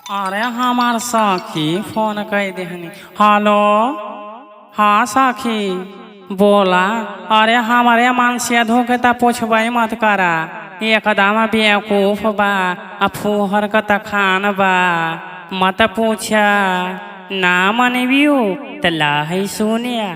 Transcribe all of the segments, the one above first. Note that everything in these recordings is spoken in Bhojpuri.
अरे हमार सखी फोन कर देहनी। हेलो, हाँ सखी बोला। अरे हमारे मन से धोखे पूछबे मत करा, एकदम बेवकूफ बा, फूहर का तखान बा, मत पूछा। ना मनबियो तो लाही सुनिया।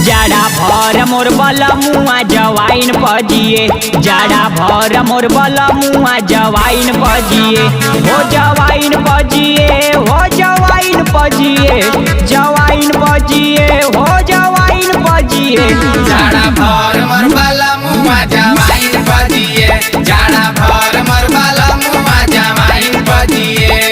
जाड़ा भर मोर बलमुआ जवाइन पजिए, जाड़ा भर मोर बलमुआ जवाइन पजिए, हो जवाइन पजिए, हो जवाइन पजिए, जवाइन पजिए, हो जवाइन पजिए। जाड़ा भर मोर बलमुआ जवाइन पजिए, जाड़ा भर मोर बलमुआ जवाइन पजिए।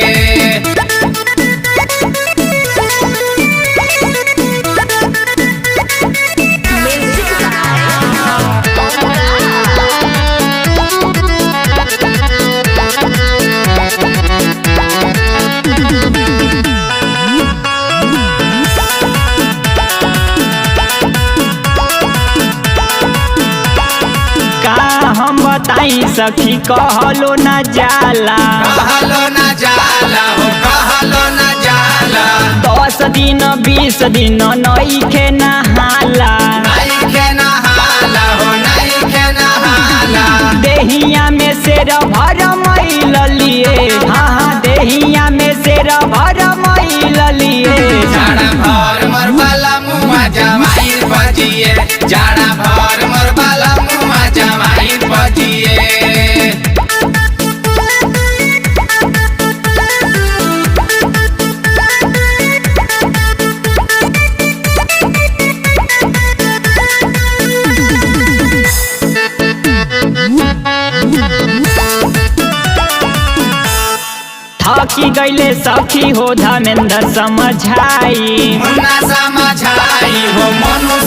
हम बताई सखी कहलो न जाला, कहलो न जाला, हो कहलो न जाला। 10 दिन 20 दिन नइखे नहाला, नइखे नहाला, हो नइखे नहाला। देहिया में शेर भर मैल लिए, हाँ देहिया में शेर भर मैल लिए। जाड़ा भर मोर बलमुआ जवाइन पजिए, जाड़ा भर मोर बलमुआ जवाइन पजिए। थकी गईले सखी हो धमेंद्र समझाई, मुन्ना समझाई, हो मनु